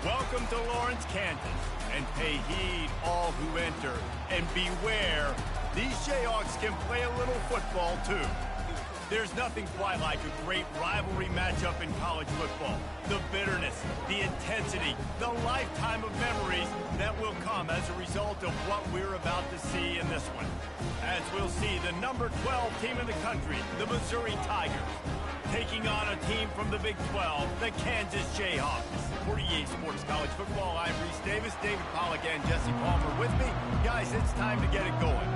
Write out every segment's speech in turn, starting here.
Welcome to Lawrence, Kansas, and pay heed all who enter, and beware, these Jayhawks can play a little football too. There's nothing quite like a great rivalry matchup in college football. The bitterness, the intensity, the lifetime of memories that will come as a result of what we're about to see in this one. As we'll see the number 12 team in the country, the Missouri Tigers, taking on a team from the Big 12, the Kansas Jayhawks. For EA Sports College Football, I'm Reese Davis, David Pollack, and Jesse Palmer with me. Guys, it's time to get it going.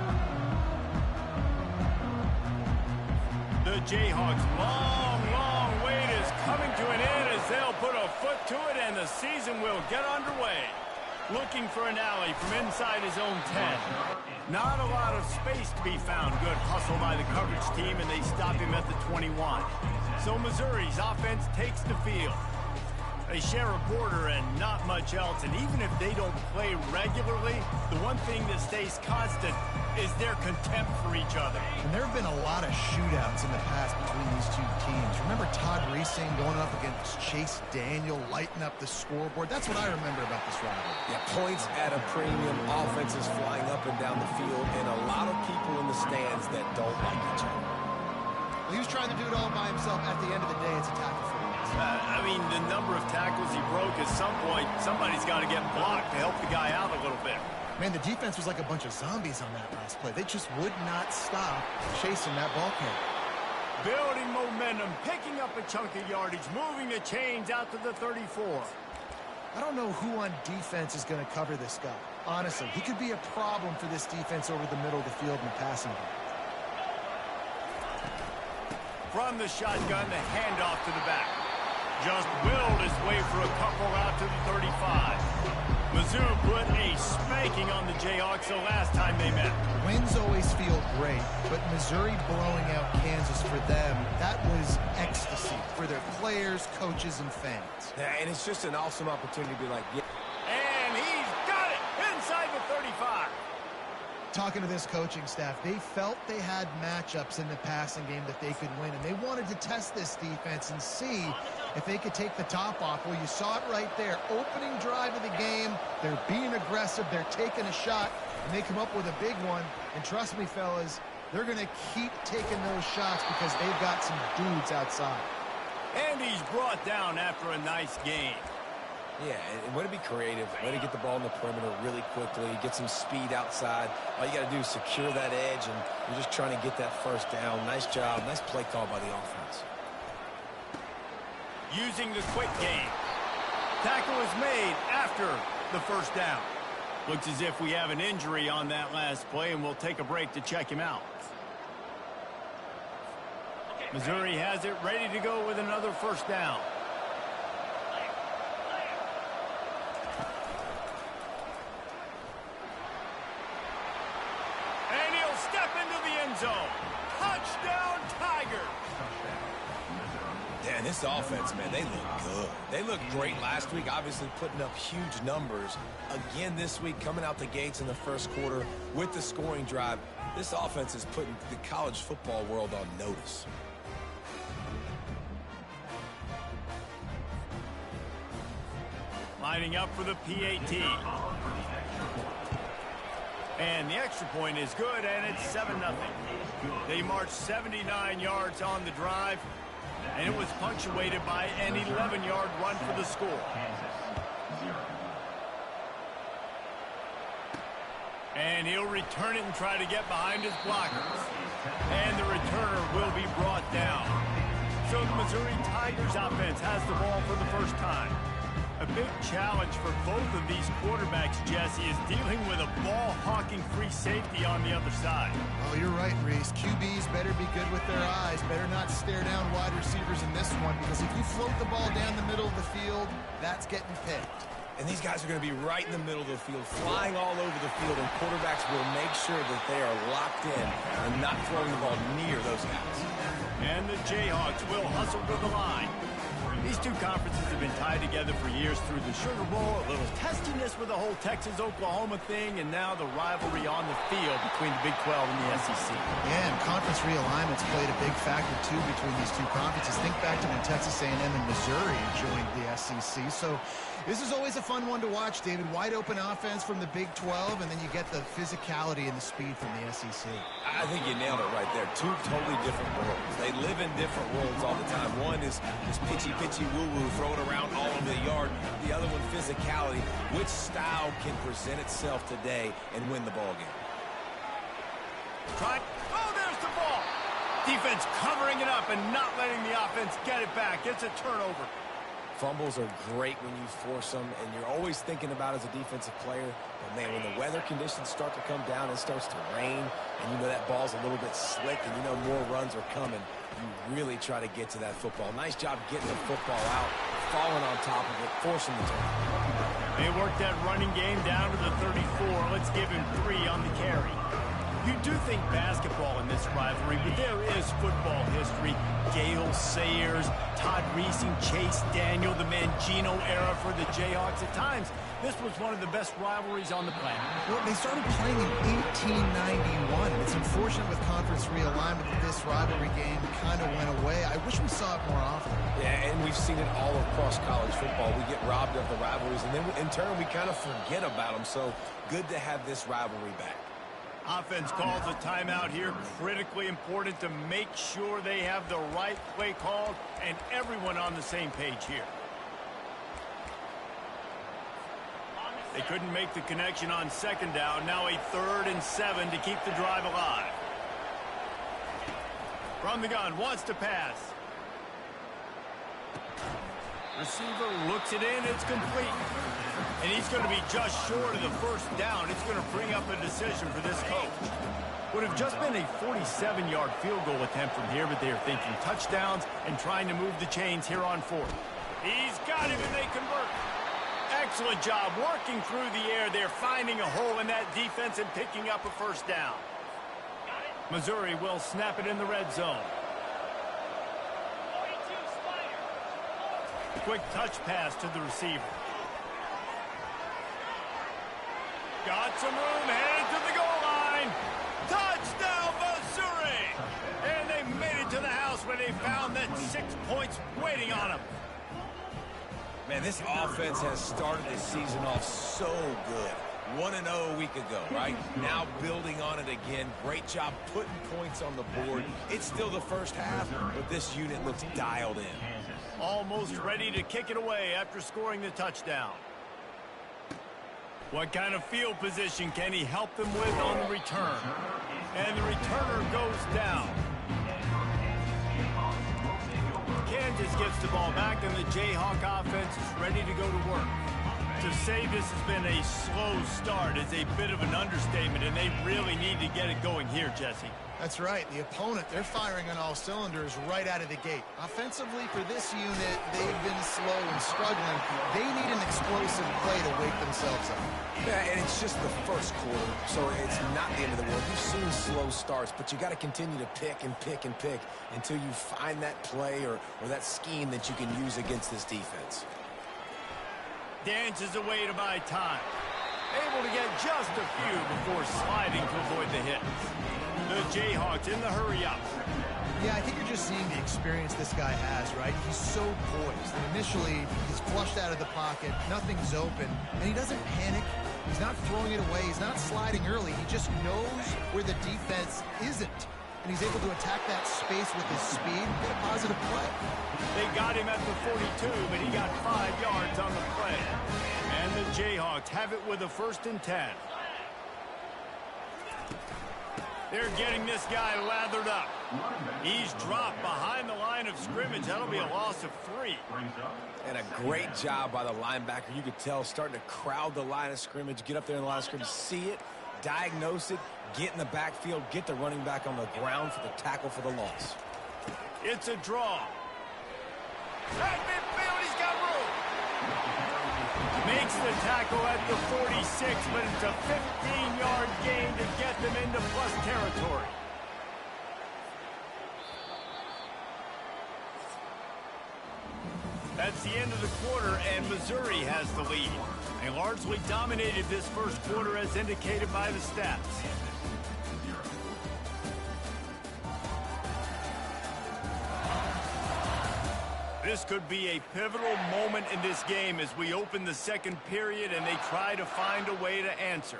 The Jayhawks' long wait is coming to an end as they'll put a foot to it and the season will get underway. Looking for an alley from inside his own 10. Not a lot of space to be found. Good hustle by the coverage team, and they stop him at the 21. So Missouri's offense takes the field. They share a border and not much else, and even if they don't play regularly, the one thing that stays constant is their contempt for each other. And there have been a lot of shootouts in the past between these two teams. Remember Todd Reesing going up against Chase Daniel, lighting up the scoreboard? That's what I remember about this rivalry. Yeah, points at a premium, offenses flying up and down the field, and a lot of people in the stands that don't like each other. Well, he was trying to do it all by himself. At the end of the day, it's a tackle for him. I mean, the number of tackles he broke, at some point, somebody's got to get blocked to help the guy out a little bit. Man, the defense was like a bunch of zombies on that last play. They just would not stop chasing that ball carrier. Building momentum, picking up a chunk of yardage, moving the chains out to the 34. I don't know who on defense is going to cover this guy. Honestly, he could be a problem for this defense over the middle of the field in the passing game. From the shotgun, the handoff to the back. Just willed his way for a couple out to the 35. Mizzou put a spanking on the Jayhawks the last time they met. Wins always feel great, but Missouri blowing out Kansas for them, that was ecstasy for their players, coaches, and fans. Yeah, and it's just an awesome opportunity to be like, yeah. And he's got it inside the 35. Talking to this coaching staff, they felt they had matchups in the passing game that they could win, and they wanted to test this defense and see if they could take the top off. Well, you saw it right there. Opening drive of the game, they're being aggressive, they're taking a shot, and they come up with a big one. And trust me, fellas, they're going to keep taking those shots because they've got some dudes outside. And he's brought down after a nice game. Yeah, and way to be creative, way to get the ball in the perimeter really quickly, get some speed outside. All you got to do is secure that edge, and you're just trying to get that first down. Nice job, nice play call by the offense. Using the quick game. Tackle is made after the first down. Looks as if we have an injury on that last play, and we'll take a break to check him out. Missouri has it ready to go with another first down. And he'll step into the end zone. Touchdown, Tigers! Yeah, this offense, man, they look good. They looked great last week, obviously putting up huge numbers. Again this week, coming out the gates in the first quarter with the scoring drive. This offense is putting the college football world on notice. Lining up for the PAT. And the extra point is good, and it's 7-0. They marched 79 yards on the drive, and it was punctuated by an 11-yard run for the score. And he'll return it and try to get behind his blockers. And the returner will be brought down. So the Missouri Tigers offense has the ball for the first time. A big challenge for both of these quarterbacks, Jesse, is dealing with a ball-hawking free safety on the other side. Oh, you're right, Reese. QBs better be good with their eyes. Better not stare down wide receivers in this one, because if you float the ball down the middle of the field, that's getting picked. And these guys are going to be right in the middle of the field, flying all over the field, and quarterbacks will make sure that they are locked in and not throwing the ball near those guys. And the Jayhawks will hustle to the line. These two conferences have been tied together for years through the Sugar Bowl, a little testiness with the whole Texas-Oklahoma thing, and now the rivalry on the field between the Big 12 and the SEC. Yeah, and conference realignments played a big factor, too, between these two conferences. Think back to when Texas A&M and Missouri joined the SEC. So this is always a fun one to watch, David. Wide open offense from the Big 12, and then you get the physicality and the speed from the SEC. I think you nailed it right there. Two totally different worlds. They live in different worlds all the time. One is this pitchy woo-woo, throw it around all over the yard. The other one, physicality. Which style can present itself today and win the ball game? Oh, there's the ball. Defense covering it up and not letting the offense get it back. It's a turnover. Fumbles are great when you force them, and you're always thinking about as a defensive player, but man, when the weather conditions start to come down, it starts to rain, and you know that ball's a little bit slick, and you know more runs are coming, you really try to get to that football. Nice job getting the football out, falling on top of it, forcing the turnover. They worked that running game down to the 34. Let's give him 3 on the carry. You do think basketball in this rivalry, but there is football history. Gale Sayers, Todd Reesing, Chase Daniel, the Mangino era for the Jayhawks. At times, this was one of the best rivalries on the planet. Well, they started playing in 1891. It's unfortunate with conference realignment that this rivalry game kind of went away. I wish we saw it more often. Yeah, and we've seen it all across college football. We get robbed of the rivalries, and then in turn, we kind of forget about them. So good to have this rivalry back. Offense calls a timeout here. Critically important to make sure they have the right play called and everyone on the same page here. They couldn't make the connection on second down. Now a 3rd and 7 to keep the drive alive. From the gun, wants to pass. Receiver looks it in. It's complete. And he's going to be just short of the first down. It's going to bring up a decision for this coach. Would have just been a 47-yard field goal attempt from here, but they are thinking touchdowns and trying to move the chains here on 4th. He's got him, and they convert. Excellent job working through the air there, finding a hole in that defense and picking up a first down. Missouri will snap it in the red zone. Quick touch pass to the receiver. Got some room, headed to the goal line. Touchdown, Missouri! And they made it to the house when they found that 6 points waiting on them. Man, this offense has started the season off so good. 1-0 a week ago, right? Now building on it again. Great job putting points on the board. It's still the first half, but this unit looks dialed in. Almost ready to kick it away after scoring the touchdown. What kind of field position can he help them with on the return? And the returner goes down. Kansas gets the ball back, and the Jayhawk offense is ready to go to work. To say this has been a slow start is a bit of an understatement, and they really need to get it going here, Jesse. That's right. The opponent, they're firing on all cylinders right out of the gate. Offensively, for this unit, they've been slow and struggling. They need an explosive play to wake themselves up. Yeah, and it's just the first quarter, so it's not the end of the world. You've seen slow starts, but you got to continue to pick and pick and pick until you find that play or that scheme that you can use against this defense. Dances away to buy time. Able to get just a few before sliding to avoid the hit. The Jayhawks in the hurry-up. Yeah, I think you're just seeing the experience this guy has, right? He's so poised. And initially, he's flushed out of the pocket. Nothing's open. And he doesn't panic. He's not throwing it away. He's not sliding early. He just knows where the defense isn't. And he's able to attack that space with his speed and get a positive play. They got him at the 42, but he got 5 yards on the play. And the Jayhawks have it with a 1st and 10. They're getting this guy lathered up. He's dropped behind the line of scrimmage. That'll be a loss of 3. And a great job by the linebacker. You could tell starting to crowd the line of scrimmage, get up there in the line of scrimmage, see it, diagnose it, get in the backfield, get the running back on the ground for the tackle for the loss. It's a draw. At midfield, he's got room. Makes the tackle at the 46, but it's a 15-yard gain to get them into plus territory. It's the end of the quarter, and Missouri has the lead. They largely dominated this first quarter as indicated by the stats. This could be a pivotal moment in this game as we open the second period and they try to find a way to answer.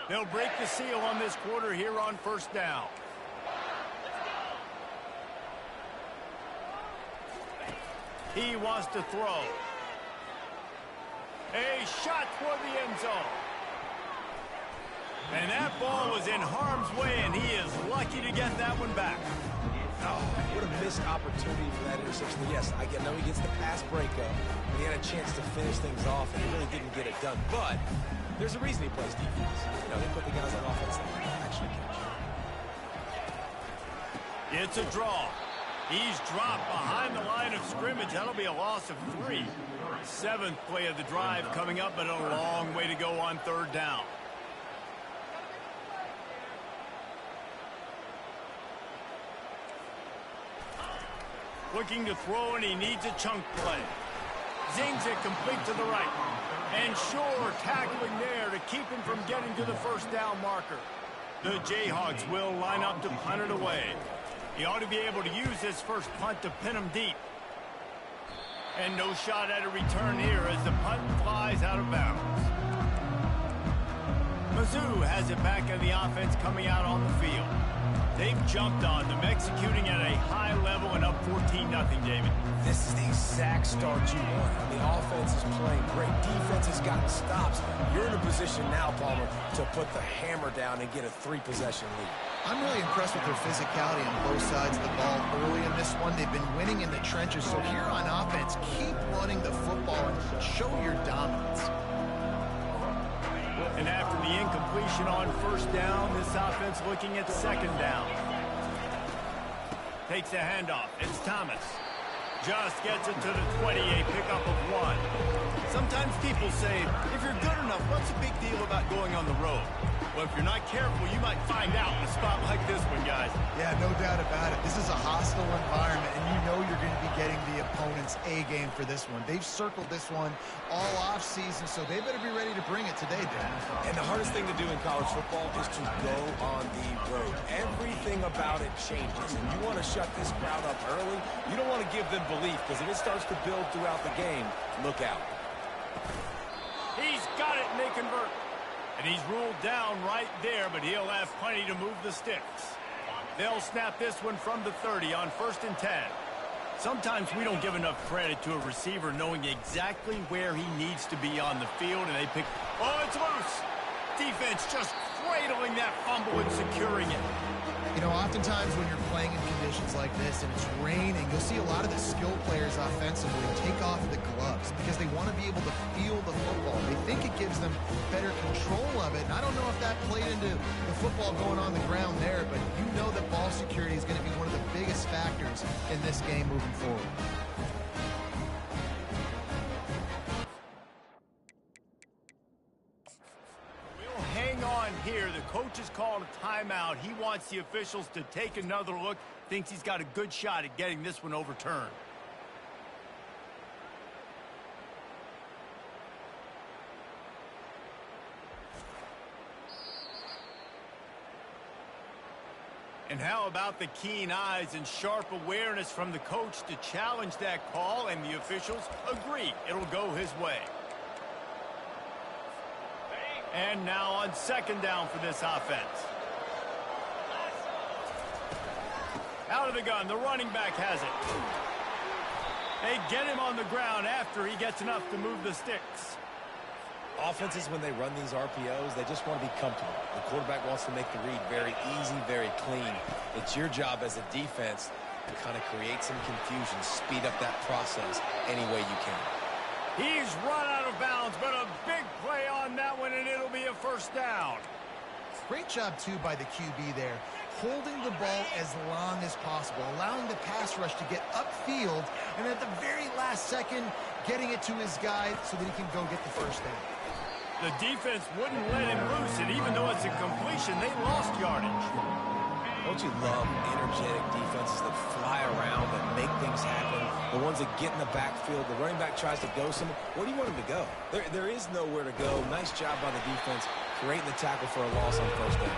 They'll break the seal on this quarter here on first down. He wants to throw. A shot toward the end zone. And that ball was in harm's way, and he is lucky to get that one back. Oh, what a missed opportunity for that interception. Yes, I know he gets the pass breakup, but he had a chance to finish things off, and he really didn't get it done. But there's a reason he plays defense. You know, they put the guys on offense that can actually catch. It's a draw. He's dropped behind the line of scrimmage. That'll be a loss of 3. 7th play of the drive coming up, but a long way to go on third down. Looking to throw, and he needs a chunk play. Zings it complete to the right. And Shore tackling there to keep him from getting to the first down marker. The Jayhawks will line up to punt it away. He ought to be able to use this first punt to pin him deep. And no shot at a return here as the punt flies out of bounds. Mizzou has it back in the offense coming out on the field. They've jumped on them, executing at a high level and up 14-0, David. This is the exact start you want. The offense is playing great. Defense has gotten stops. You're in a position now, Palmer, to put the hammer down and get a 3-possession lead. I'm really impressed with their physicality on both sides of the ball early in this one. They've been winning in the trenches. So here on offense, keep running the football and show your dominance. And after the incompletion on first down, this offense looking at second down. Takes the handoff. It's Thomas. Just gets it to the 20, a pickup of 1. Sometimes people say, if you're good enough, what's the big deal about going on the road? Well, if you're not careful, you might find out in a spot like this one, guys. Yeah, no doubt about it. This is a hostile environment, and you know you're going to be getting the opponent's A game for this one. They've circled this one all off season, so they better be ready to bring it today, Dan. And the hardest thing to do in college football is to go on the road. Everything about it changes, and you want to shut this crowd up early. You don't want to give them belief, because if it starts to build throughout the game, look out. He's got it, and they convert. And he's ruled down right there, but he'll have plenty to move the sticks. They'll snap this one from the 30 on 1st and 10. Sometimes we don't give enough credit to a receiver knowing exactly where he needs to be on the field, and they pick... Oh, it's loose! Defense just cradling that fumble and securing it. You know, oftentimes when you're playing in conditions like this and it's raining, you'll see a lot of the skill players offensively take off the gloves because they want to be able to feel the football. They think it gives them better control of it. And I don't know if that played into the football going on the ground there, but you know that ball security is going to be one of the biggest factors in this game moving forward. Here, the coach has called a timeout. He wants the officials to take another look. Thinks he's got a good shot at getting this one overturned. And how about the keen eyes and sharp awareness from the coach to challenge that call, and the officials agree it'll go his way. And now on second down for this offense. Out of the gun, the running back has it. They get him on the ground after he gets enough to move the sticks. Offenses, when they run these RPOs, they just want to be comfortable. The quarterback wants to make the read very easy, very clean. It's your job as a defense to kind of create some confusion, speed up that process any way you can. He's run out of bounds, but a big play on that one, and it'll be a first down. Great job, too, by the QB there. Holding the ball as long as possible, allowing the pass rush to get upfield, and at the very last second, getting it to his guy so that he can go get the first down. The defense wouldn't let him loose, and even though it's a completion, they lost yardage. Don't you love energetic defenses that fly around, that make things happen, the ones that get in the backfield, the running back tries to go somewhere. Where do you want him to go? There is nowhere to go. Nice job by the defense creating the tackle for a loss on first down.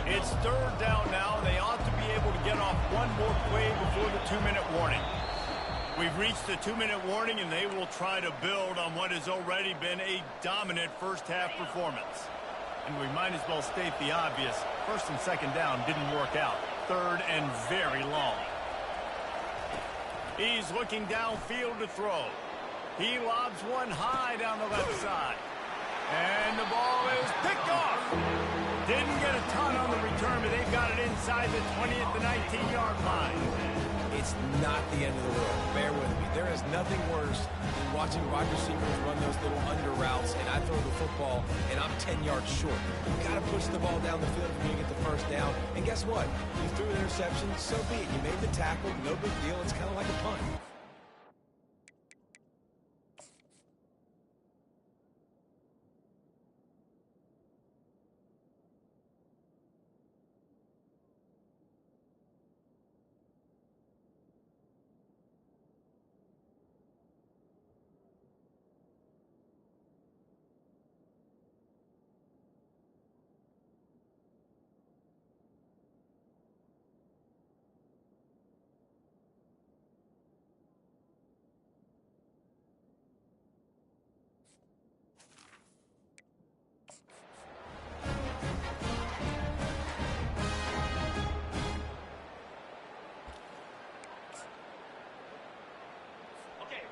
It's third down now, and they ought to be able to get off one more play before the 2-minute warning. We've reached the 2-minute warning, and they will try to build on what has already been a dominant first-half performance. And we might as well state the obvious. First and second down didn't work out. Third and very long. He's looking downfield to throw. He lobs one high down the left side. And the ball is picked off. Didn't get a ton on the return, but they've got it inside the 20 at the 19-yard line. It's not the end of the world. Bear with me. There is nothing worse than watching wide receivers run those little under routes, and I throw the football, and I'm 10 yards short. You've got to push the ball down the field for me to get the first down. And guess what? You threw an interception, so be it. You made the tackle, no big deal. It's kind of like a punt.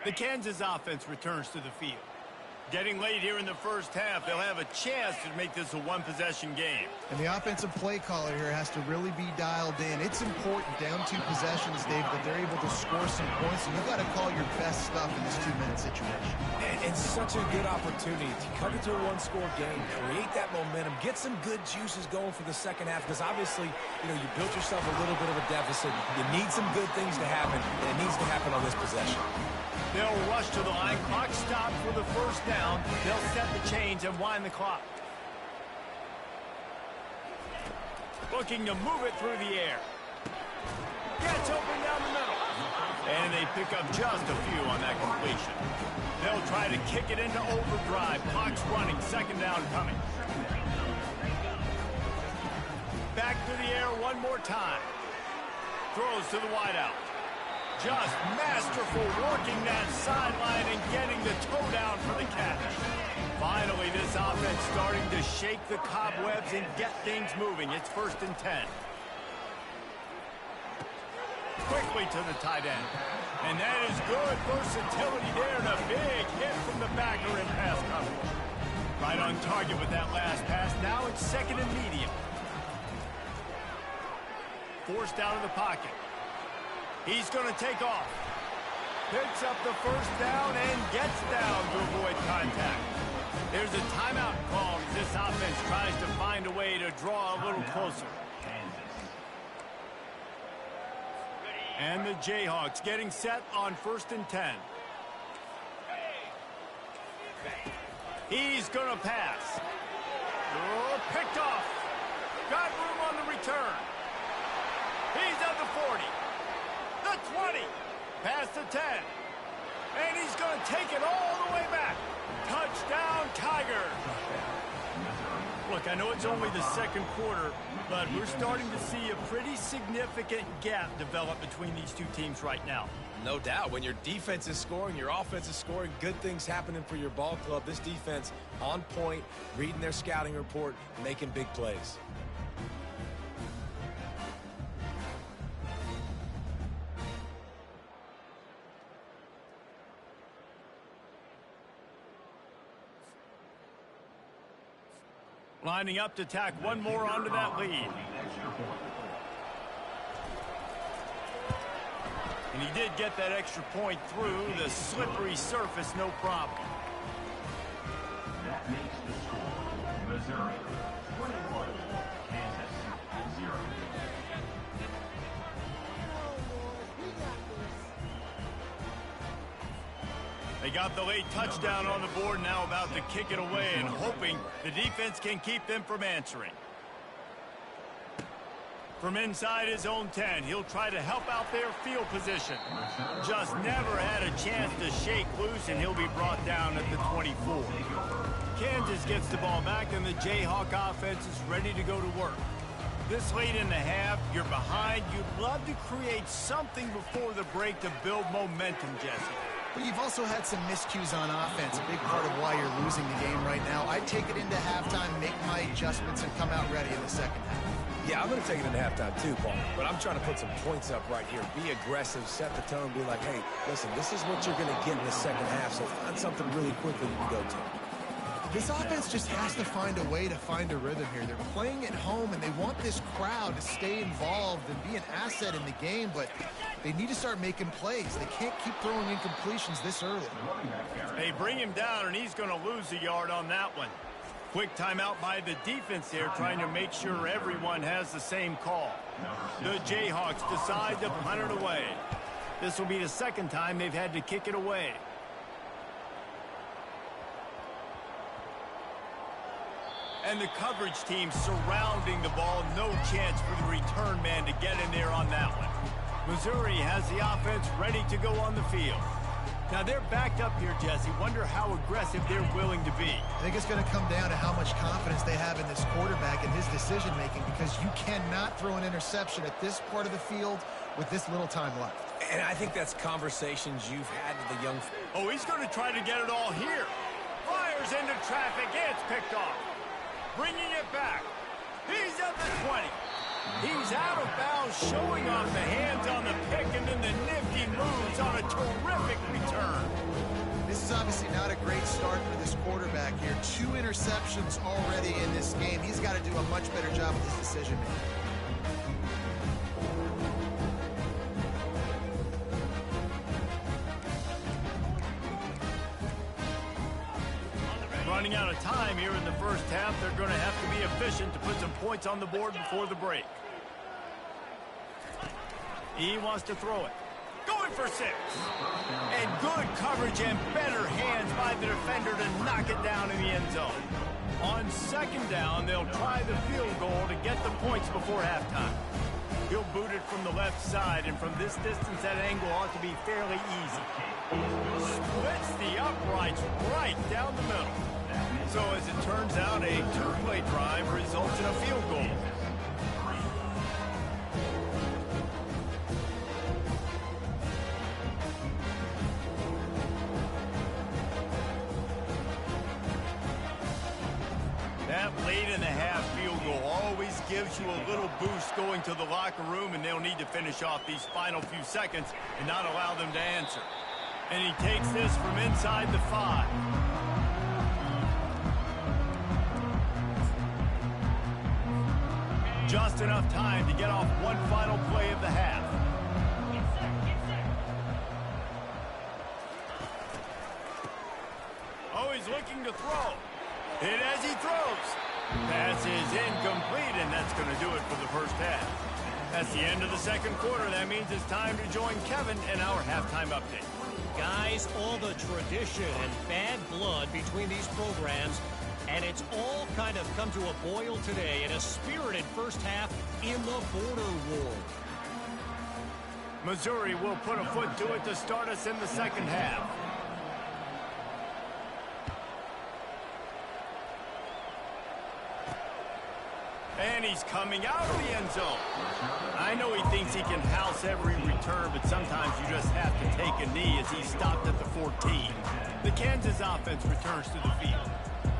The Kansas offense returns to the field. Getting late here in the first half, they'll have a chance to make this a one-possession game. And the offensive play caller here has to really be dialed in. It's important down 2 possessions, Dave, that they're able to score some points, and you've got to call your best stuff in this 2-minute situation. And such a good opportunity to come into a one-score game, create that momentum, get some good juices going for the second half, because obviously, you built yourself a little bit of a deficit. You need some good things to happen, and it needs to happen on this possession. They'll rush to the line. Clock stopped for the first down. They'll set the chains and wind the clock. Looking to move it through the air. Gets open down the middle. And they pick up just a few on that completion. They'll try to kick it into overdrive. Clock's running. Second down coming. Back to the air one more time. Throws to the wideout. Just masterful working that sideline and getting the toe down for the catch. Finally, this offense starting to shake the cobwebs and get things moving. It's first and 10. Quickly to the tight end. And that is good versatility there and a big hit from the backer in pass coverage. Right on target with that last pass. Now it's second and medium. Forced out of the pocket. He's going to take off. Picks up the first down and gets down to avoid contact. There's a timeout called as this offense tries to find a way to draw a little closer. And the Jayhawks getting set on first and 10. He's going to pass. Oh, picked off. Got room on the return. He's at the 40. The 20, past the 10, and he's going to take it all the way back. Touchdown, Tigers. Look, I know it's only the second quarter, but we're starting to see a pretty significant gap develop between these two teams right now. No doubt. When your defense is scoring, your offense is scoring, good things happening for your ball club. This defense on point, reading their scouting report, making big plays. Lining up to tack one more onto that lead. And he did get that extra point through the slippery surface, no problem. makes the score Missouri 21, Kansas 0. They got the late touchdown on the board, now about to kick it away and hoping the defense can keep them from answering. From inside his own 10, he'll try to help out their field position. Just never had a chance to shake loose, and he'll be brought down at the 24. Kansas gets the ball back, and the Jayhawk offense is ready to go to work. This late in the half, you're behind. You'd love to create something before the break to build momentum, Jesse. But you've also had some miscues on offense, a big part of why you're losing the game right now. I'd take it into halftime, make my adjustments, and come out ready in the second half. Yeah, I'm going to take it into halftime too, Paul. But I'm trying to put some points up right here. Be aggressive, set the tone, be like, hey, listen, this is what you're going to get in the second half, so find something really quickly you can go to. This offense just has to find a way to find a rhythm here. They're playing at home, and they want this crowd to stay involved and be an asset in the game, but they need to start making plays. They can't keep throwing incompletions this early. They bring him down, and he's going to lose a yard on that one. Quick timeout by the defense there, trying to make sure everyone has the same call. The Jayhawks decide to punt it away. This will be the second time they've had to kick it away. And the coverage team surrounding the ball. No chance for the return man to get in there on that one. Missouri has the offense ready to go on the field. Now they're backed up here, Jesse. Wonder how aggressive they're willing to be. I think it's going to come down to how much confidence they have in this quarterback and his decision-making, because you cannot throw an interception at this part of the field with this little time left. And I think that's conversations you've had with the young... Oh, he's going to try to get it all here. Fires into traffic. It's picked off. Bringing it back. He's at the 20. He's out of bounds, showing off the hands on the pick, and then the nifty moves on a terrific return. This is obviously not a great start for this quarterback here. 2 interceptions already in this game. He's got to do a much better job with his decision-making. Running out of time here in the first half. They're going to have to be efficient to put some points on the board before the break. He wants to throw it. Going for 6. And good coverage and better hands by the defender to knock it down in the end zone. On second down, they'll try the field goal to get the points before halftime. He'll boot it from the left side, and from this distance, that angle ought to be fairly easy. Splits the uprights right down the middle. So as it turns out, a 2-play drive results in a field goal. That late in the half field goal always gives you a little boost going to the locker room, and they'll need to finish off these final few seconds and not allow them to answer. And he takes this from inside the 5. Just enough time to get off one final play of the half. Oh, he's looking to throw. Hit as he throws. Pass is incomplete, and that's going to do it for the first half. That's the end of the second quarter. That means it's time to join Kevin in our halftime update. Guys, all the tradition and bad blood between these programs, and it's all kind of come to a boil today in a spirited first half in the border war. Missouri will put a foot to it to start us in the second half. And he's coming out of the end zone. I know he thinks he can house every return, but sometimes you just have to take a knee as he stopped at the 14. The Kansas offense returns to the field.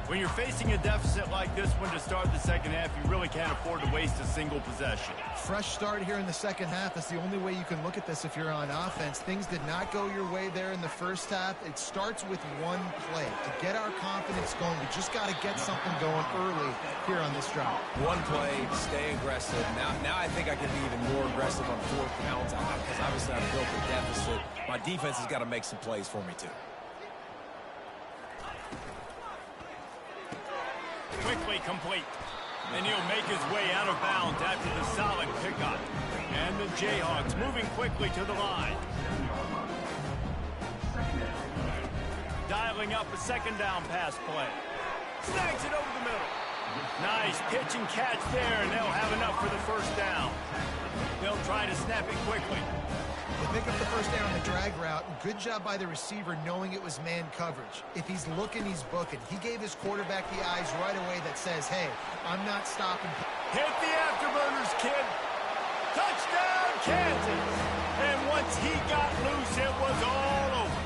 When you're facing a deficit like this one to start the second half, you really can't afford to waste a single possession. Fresh start here in the second half. That's the only way you can look at this if you're on offense. Things did not go your way there in the first half. It starts with one play. To get our confidence going, we just got to get something going early here on this drive. One play, stay aggressive. Now I think I can be even more aggressive on 4th downs because obviously I've built a deficit. My defense has got to make some plays for me too. quickly complete. And he'll make his way out of bounds after the solid pickup. And the Jayhawks moving quickly to the line. Dialing up a second down pass play. Snags it over the middle. Nice pitch and catch there, and they'll have enough for the first down. They'll try to snap it quickly. They pick up the first down on the drag route. Good job by the receiver knowing it was man coverage. If he's looking, he's booking. He gave his quarterback the eyes right away that says, hey, I'm not stopping. Hit the afterburners, kid. Touchdown, Kansas. And once he got loose, it was all over.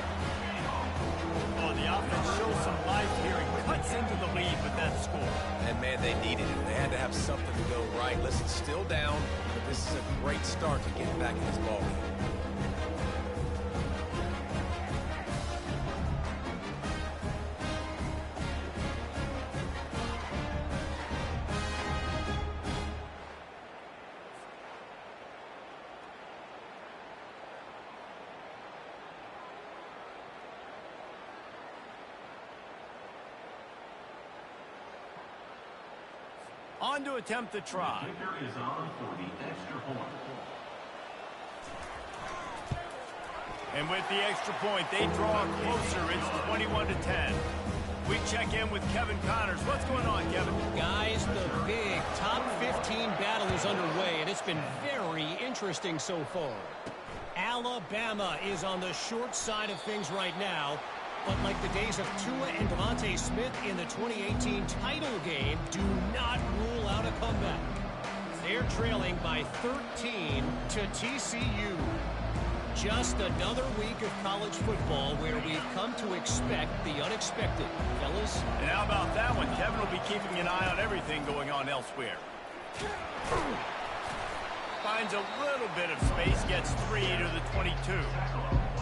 Oh, the offense shows some life here and cuts into the lead with that score. And, man, they needed it. They had to have something to go right. Listen, still down, but this is a great start to getting back in this ballgame. On to attempt the try. Kicker is on for the extra point. And with the extra point, they draw closer. It's 21-10. We check in with Kevin Connors. What's going on, Kevin? Guys, the big top 15 battle is underway, and it's been very interesting so far. Alabama is on the short side of things right now. But like the days of Tua and Devontae Smith in the 2018 title game, do not rule out a comeback. They're trailing by 13 to TCU. Just another week of college football where we've come to expect the unexpected, fellas. And how about that one? Kevin will be keeping an eye on everything going on elsewhere. Finds a little bit of space, gets 3 to the 22.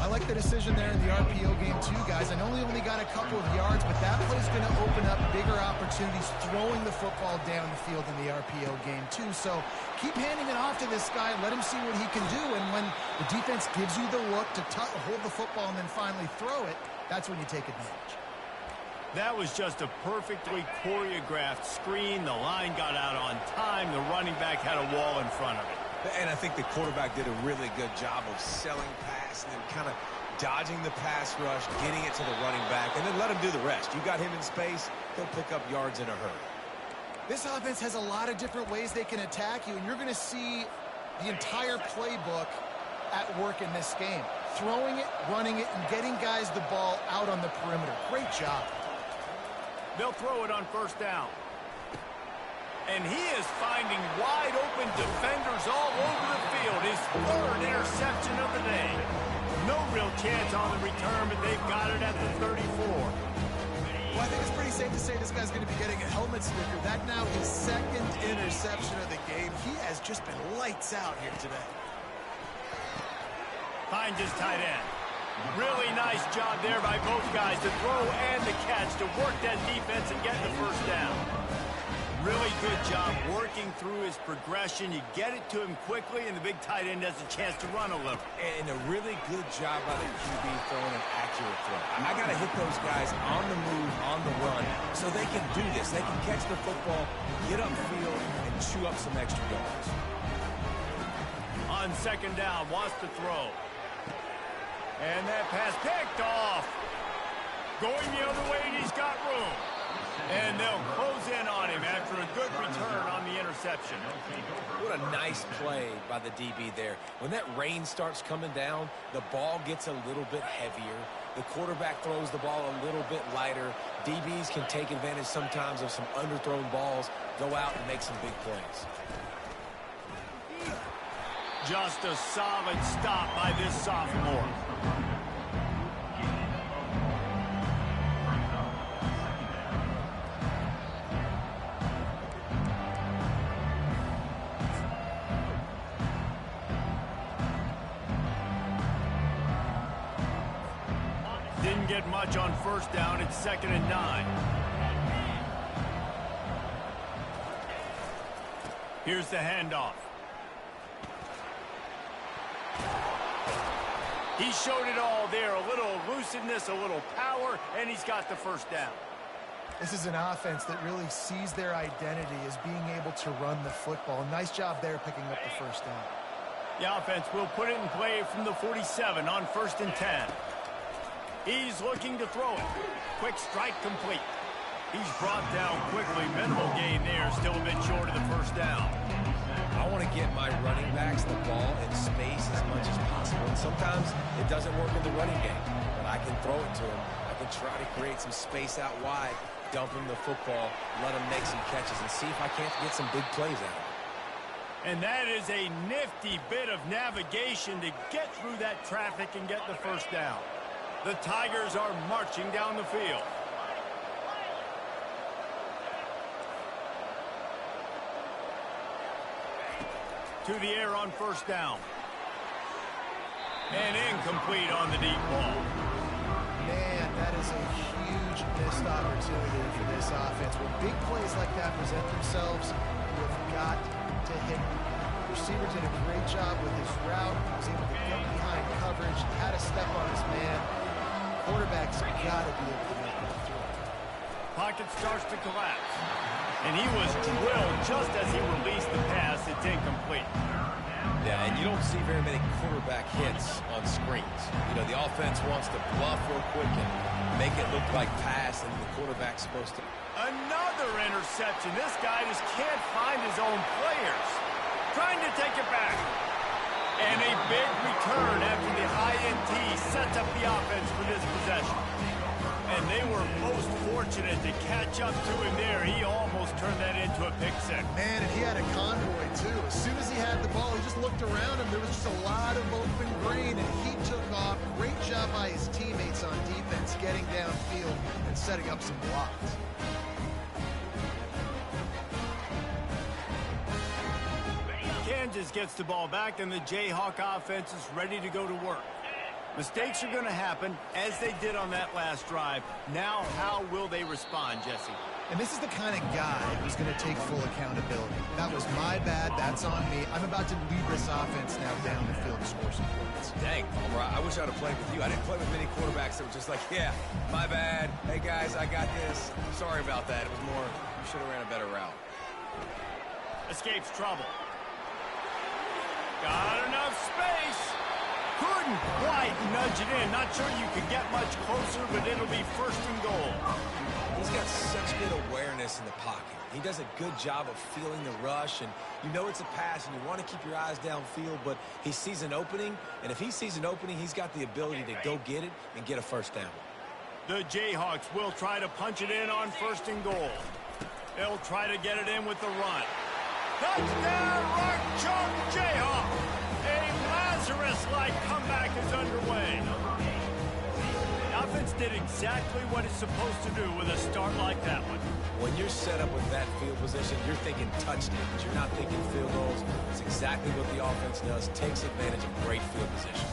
I like the decision there in the RPO game too, guys. I know he only got a couple of yards, but that play's going to open up bigger opportunities throwing the football down the field in the RPO game too. So keep handing it off to this guy. Let him see what he can do. And when the defense gives you the look to hold the football and then finally throw it, that's when you take advantage. That was just a perfectly choreographed screen. The line got out on time. The running back had a wall in front of it. And I think the quarterback did a really good job of selling pass and then kind of dodging the pass rush, getting it to the running back, and then let him do the rest. You got him in space, he'll pick up yards in a hurry. This offense has a lot of different ways they can attack you, and you're going to see the entire playbook at work in this game. Throwing it, running it, and getting guys the ball out on the perimeter. Great job. They'll throw it on first down. And he is finding wide-open defenders all over the field. His third interception of the day. No real chance on the return, but they've got it at the 34. Well, I think it's pretty safe to say this guy's going to be getting a helmet sticker. That now his second interception of the game. He has just been lights out here today. Finds his tight end. Really nice job there by both guys to throw and to catch, to work that defense and get the first down. Really good job working through his progression. You get it to him quickly, and the big tight end has a chance to run a little. And a really good job by the QB throwing an accurate throw. I got to hit those guys on the move, on the run, so they can do this. They can catch the football, get upfield, and chew up some extra yards. On second down, wants to throw. And that pass picked off. Going the other way, and he's got room. And they'll close in on him after a good return on the interception. What a nice play by the DB there. When that rain starts coming down, the ball gets a little bit heavier. The quarterback throws the ball a little bit lighter. DBs can take advantage sometimes of some underthrown balls, go out and make some big plays. Just a solid stop by this sophomore. Didn't get much on first down. It's 2nd and 9. Here's the handoff. He showed it all there. A little elusiveness, a little power, and he's got the first down. This is an offense that really sees their identity as being able to run the football. Nice job there picking up the first down. The offense will put it in play from the 47 on 1st and 10. He's looking to throw it. Quick strike complete. He's brought down quickly. Minimal gain there. Still a bit short of the first down. I want to get my running backs the ball in space as much as possible. And sometimes it doesn't work in the running game. But I can throw it to him. I can try to create some space out wide, dump him the football, let him make some catches, and see if I can't get some big plays out of him. And that is a nifty bit of navigation to get through that traffic and get the first down. The Tigers are marching down the field. To the air on 1st down. And incomplete on the deep ball. Man, that is a huge missed opportunity for this offense. When big plays like that present themselves, you've got to hit them. The receiver did a great job with his route. He was able to get behind coverage, had a step on his man. Quarterback's got to be able to make that throw. Pocket starts to collapse. And he was drilled just as he released the pass. It's incomplete. Yeah, and you don't see very many quarterback hits on screens. You know, the offense wants to bluff real quick and make it look like pass, and the quarterback's supposed to. Another interception. This guy just can't find his own players. Trying to take it back. And a big return after the INT sets up the offense for this possession. And they were most fortunate to catch up to him there. He almost turned that into a pick six. Man, and he had a convoy, too. As soon as he had the ball, he just looked around him. There was just a lot of open green, and he took off. Great job by his teammates on defense getting downfield and setting up some blocks. Kansas gets the ball back, and the Jayhawk offense is ready to go to work. Mistakes are going to happen, as they did on that last drive. Now, how will they respond, Jesse? And this is the kind of guy who's going to take full accountability. That was my bad. That's on me. I'm about to lead this offense now down the field to score some points. Dang, Palmer, I wish I'd have played with you. I didn't play with many quarterbacks that were just like, yeah, my bad. Hey, guys, I got this. Sorry about that. It was more, you should have ran a better route. Escapes trouble. Got enough space. Couldn't quite nudge it in. Not sure you could get much closer, but it'll be 1st and goal. He's got such good awareness in the pocket. He does a good job of feeling the rush, and you know it's a pass, and you want to keep your eyes downfield, but he sees an opening, and if he sees an opening, he's got the ability to go get it and get a first down. The Jayhawks will try to punch it in on 1st and goal. They'll try to get it in with the run. Touchdown, Rock Chalk Jayhawk! A Lazarus-like comeback is underway. The offense did exactly what it's supposed to do with a start like that one. When you're set up with that field position, you're thinking touchdowns. You're not thinking field goals. It's exactly what the offense does. Takes advantage of great field position.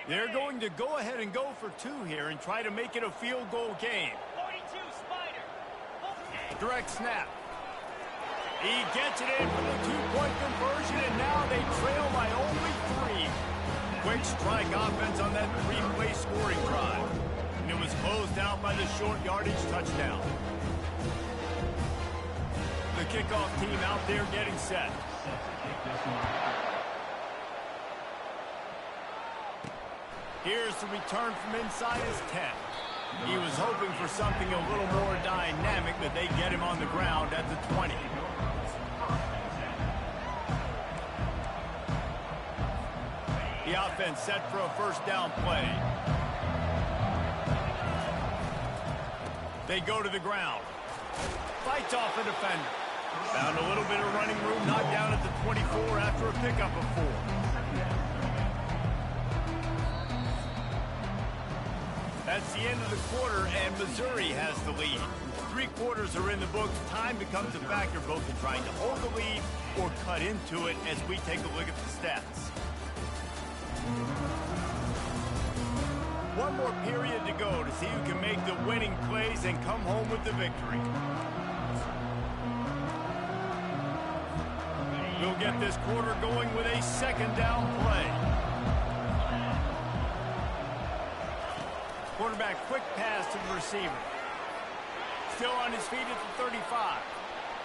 They're going to go ahead and go for 2 here and try to make it a field goal game. 42, Spider. Direct snap. He gets it in for the 2-point conversion, and now they trail by only 3. Quick strike offense on that 3-play scoring drive. And it was closed out by the short yardage touchdown. The kickoff team out there getting set. Here's the return from inside his 10. He was hoping for something a little more dynamic, but they get him on the ground at the 20. The offense set for a 1st down play. They go to the ground. Fights off a defender. Found a little bit of running room, knocked down at the 24 after a pickup of 4. That's the end of the quarter, and Missouri has the lead. 3 quarters are in the books. Time becomes a factor both in trying to hold the lead or cut into it as we take a look at the stats. one more period to go to see who can make the winning plays and come home with the victory. We'll get this quarter going with a second down play. Quarterback quick pass to the receiver. Still on his feet at the 35.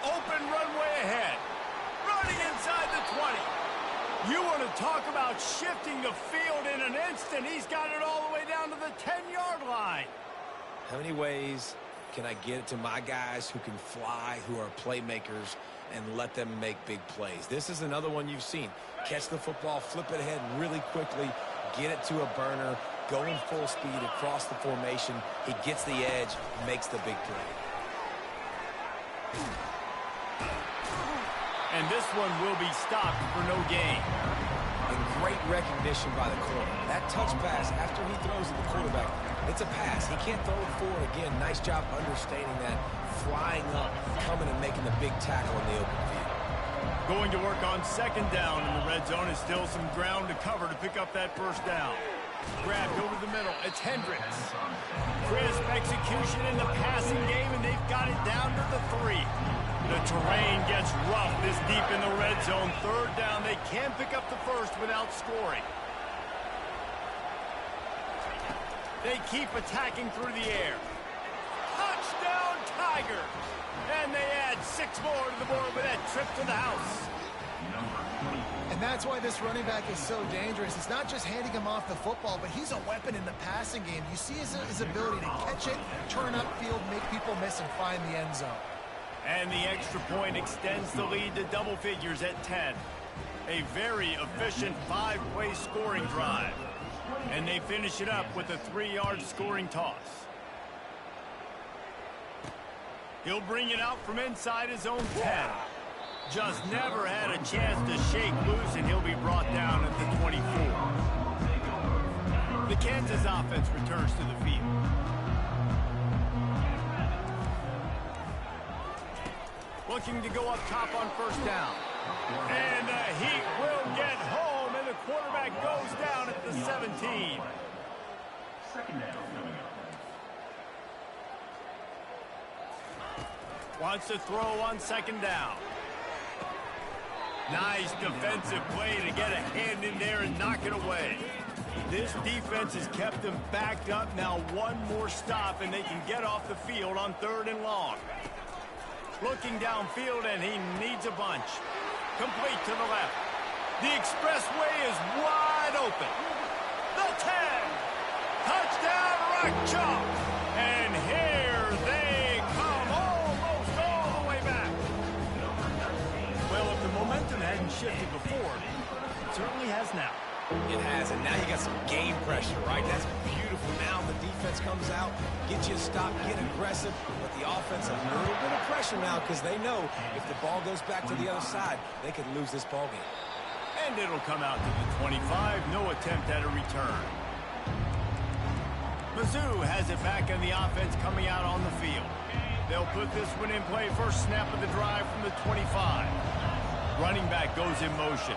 Open runway ahead. Running inside the 20. You want to talk about shifting the field in an instant. He's got it all the way down to the 10-yard line. How many ways can I get it to my guys who can fly, who are playmakers, and let them make big plays? This is another one you've seen. Catch the football, flip it ahead really quickly, get it to a burner, going full speed across the formation. He gets the edge, makes the big play. And this one will be stopped for no gain. And great recognition by the corner. That touch pass after he throws to the quarterback, it's a pass. He can't throw it forward again. Nice job understanding that, flying up, coming and making the big tackle in the open field. Going to work on second down in the red zone. Is still some ground to cover to pick up that first down. Grabbed over the middle. It's Hendricks. Crisp execution in the passing game, and they've got it down to the 3. The terrain gets rough this deep in the red zone. Third down. They can pick up the first without scoring. They keep attacking through the air. Touchdown, Tigers! And they add 6 more to the board with that trip to the house. And that's why this running back is so dangerous. It's not just handing him off the football, but he's a weapon in the passing game. You see his ability to catch it, turn upfield, make people miss, and find the end zone. And the extra point extends the lead to double figures at 10. A very efficient 5-play scoring drive. And they finish it up with a 3-yard scoring toss. He'll bring it out from inside his own 10. Just never had a chance to shake loose, and he'll be brought down at the 24. The Kansas offense returns to the field. Looking to go up top on first down. And the Heat will get home, and the quarterback goes down at the 17. Second down coming up. Wants to throw on second down. Nice defensive play to get a hand in there and knock it away. This defense has kept them backed up. Now one more stop, and they can get off the field on 3rd and long. Looking downfield, and he needs a bunch. Complete to the left. The expressway is wide open. The 10. Touchdown, Rock Chalk. And here they come, almost all the way back. Well, if the momentum hadn't shifted before, it certainly has now. It has, and now you got some game pressure, right? That's beautiful. Now the defense comes out, get you a stop, get aggressive, but the offense a little bit of pressure now because they know if the ball goes back to the other side, they could lose this ball game. And it'll come out to the 25. No attempt at a return. Mizzou has it back in the offense coming out on the field. They'll put this one in play. First snap of the drive from the 25. Running back goes in motion.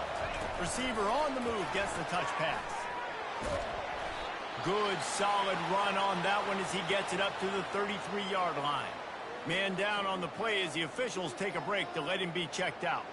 Receiver on the move gets the touch pass. Good, solid run on that one as he gets it up to the 33-yard line. Man down on the play as the officials take a break to let him be checked out.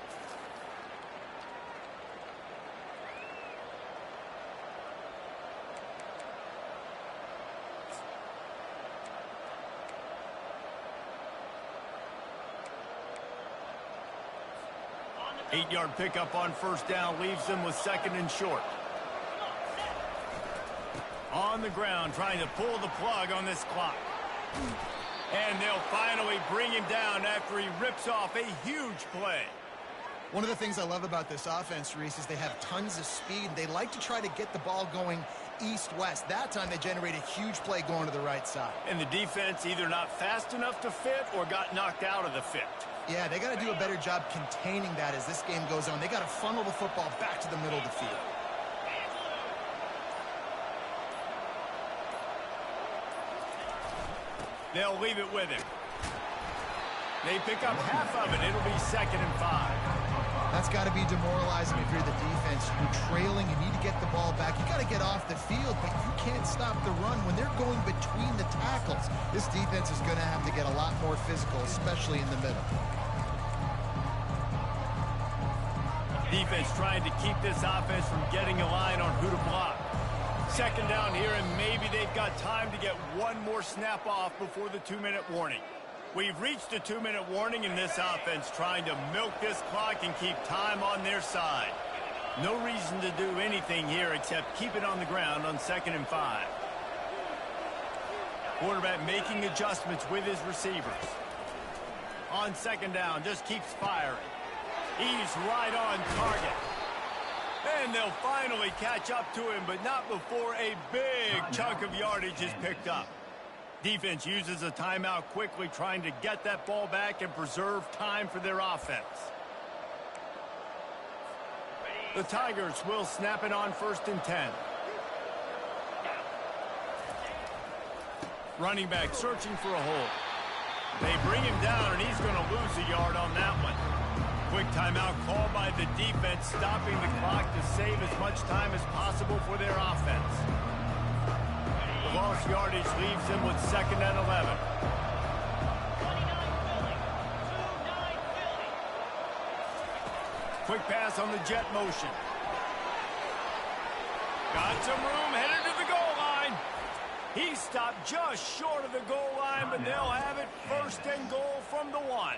Eight-yard pickup on first down leaves them with 2nd and short. On the ground, trying to pull the plug on this clock. And they'll finally bring him down after he rips off a huge play. One of the things I love about this offense, Reese, is they have tons of speed. They like to try to get the ball going east-west. That time they generate a huge play going to the right side. And the defense either not fast enough to fit or got knocked out of the fit. Yeah, they got to do a better job containing that as this game goes on. They got to funnel the football back to the middle of the field. They'll leave it with him. They pick up half of it. It'll be 2nd and 5. That's got to be demoralizing if you're the defense. You're trailing, you need to get the ball back. You got to get off the field, but you can't stop the run when they're going between the tackles. This defense is going to have to get a lot more physical, especially in the middle. Defense trying to keep this offense from getting a line on who to block. Second down here, and maybe they've got time to get one more snap off before the 2-minute warning. We've reached a 2-minute warning in this offense, trying to milk this clock and keep time on their side. No reason to do anything here except keep it on the ground on 2nd and 5. Quarterback making adjustments with his receivers. On 2nd down, just keeps firing. He's right on target. And they'll finally catch up to him, but not before a big chunk of yardage is picked up. Defense uses a timeout quickly, trying to get that ball back and preserve time for their offense. The Tigers will snap it on 1st and 10. Running back searching for a hole. They bring him down, and he's going to lose a yard on that one. Quick timeout called by the defense, stopping the clock to save as much time as possible for their offense. The lost yardage leaves them with 2nd and 11. Quick pass on the jet motion. Got some room, headed to the goal line. He stopped just short of the goal line, but they'll have it 1st and goal from the 1.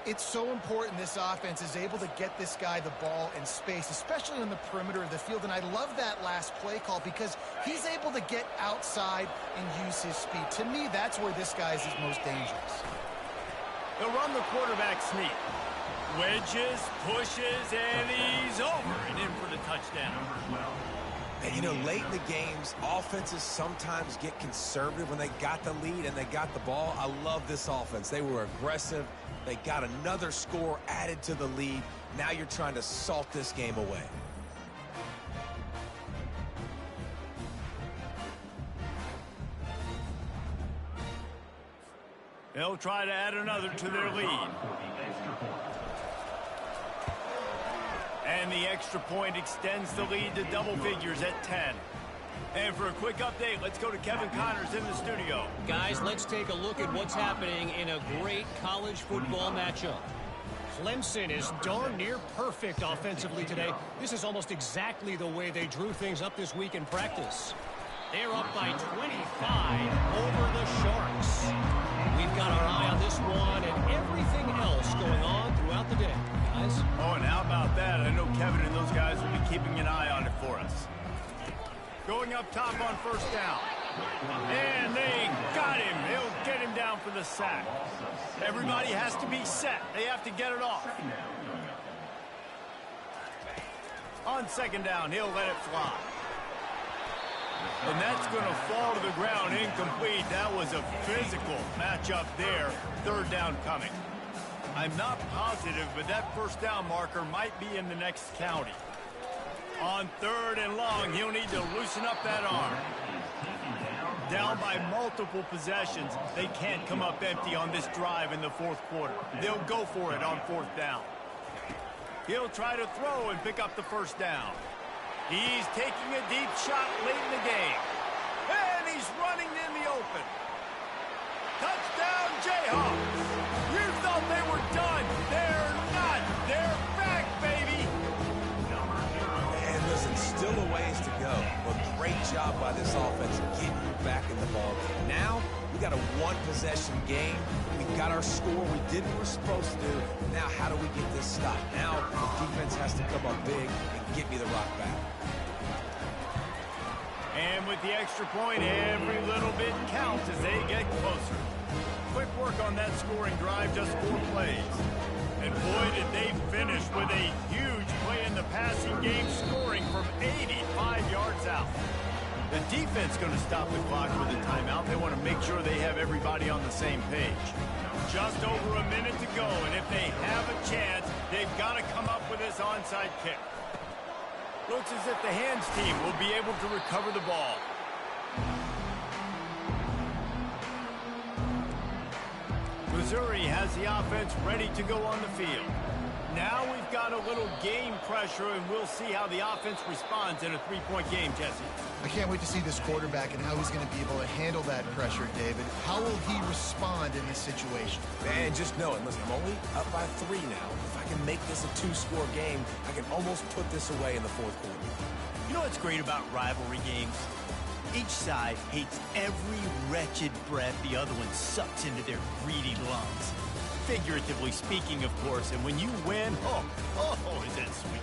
It's so important this offense is able to get this guy the ball in space, especially on the perimeter of the field. And I love that last play call because he's able to get outside and use his speed. To me, that's where this guy is his most dangerous. They'll run the quarterback sneak. Wedges, pushes, and he's over and in for the touchdown. And, you know, late in the games, offenses sometimes get conservative when they got the lead and they got the ball. I love this offense. They were aggressive. They got another score added to the lead. Now you're trying to salt this game away. They'll try to add another to their lead. And the extra point extends the lead to double figures at 10. And for a quick update, let's go to Kevin Connors in the studio. Guys, let's take a look at what's happening in a great college football matchup. Clemson is darn near perfect offensively today. This is almost exactly the way they drew things up this week in practice. They're up by 25 over the Sharks. We've got our eye on this one and everything else going on throughout the day, guys. Oh, and how about that? I know Kevin and those guys will be keeping an eye on it for us. Going up top on 1st down. And they got him. He'll get him down for the sack. Everybody has to be set. They have to get it off. On 2nd down, he'll let it fly. And that's going to fall to the ground incomplete. That was a physical matchup there. 3rd down coming. I'm not positive, but that 1st down marker might be in the next county. On 3rd and long, he'll need to loosen up that arm. Down by multiple possessions, they can't come up empty on this drive in the 4th quarter. They'll go for it on 4th down. He'll try to throw and pick up the 1st down. He's taking a deep shot late in the game. And he's running in the open. Touchdown, Jayhawks! You thought they were done. They're not. They're back, baby. And listen, still a ways to go. But great job by this offense getting you back in the ball game. Now, we got a 1-possession game. We got our score. We did what we're supposed to do. Now, how do we get this stopped? Now, the defense has to come up big and get me the rock back. And with the extra point, every little bit counts as they get closer. Quick work on that scoring drive, just 4 plays. And boy, did they finish with a huge play in the passing game, scoring from 85 yards out. The defense going to stop the clock with a timeout. They want to make sure they have everybody on the same page. Just over a minute to go, and if they have a chance, they've got to come up with this onside kick. Looks as if the hands team will be able to recover the ball. Missouri has the offense ready to go on the field. Now we've got got a little game pressure, and we'll see how the offense responds in a three-point game, Jesse. I can't wait to see this quarterback and how he's going to be able to handle that pressure, David. How will he respond in this situation? Man, just knowing, listen, I'm only up by 3 now. If I can make this a 2-score game, I can almost put this away in the fourth quarter. You know what's great about rivalry games? Each side hates every wretched breath the other one sucks into their greedy lungs. Figuratively speaking, of course, and when you win, oh, is that sweet.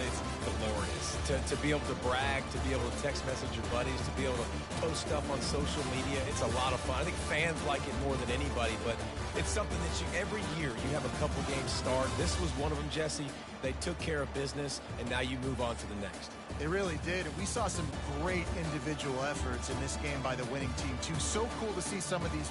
It's glorious. To be able to brag, to be able to text message your buddies, to be able to post stuff on social media, it's a lot of fun. I think fans like it more than anybody, but it's something that every year you have a couple games start. This was one of them, Jesse. They took care of business, and now you move on to the next. They really did, and we saw some great individual efforts in this game by the winning team, too. So cool to see some of these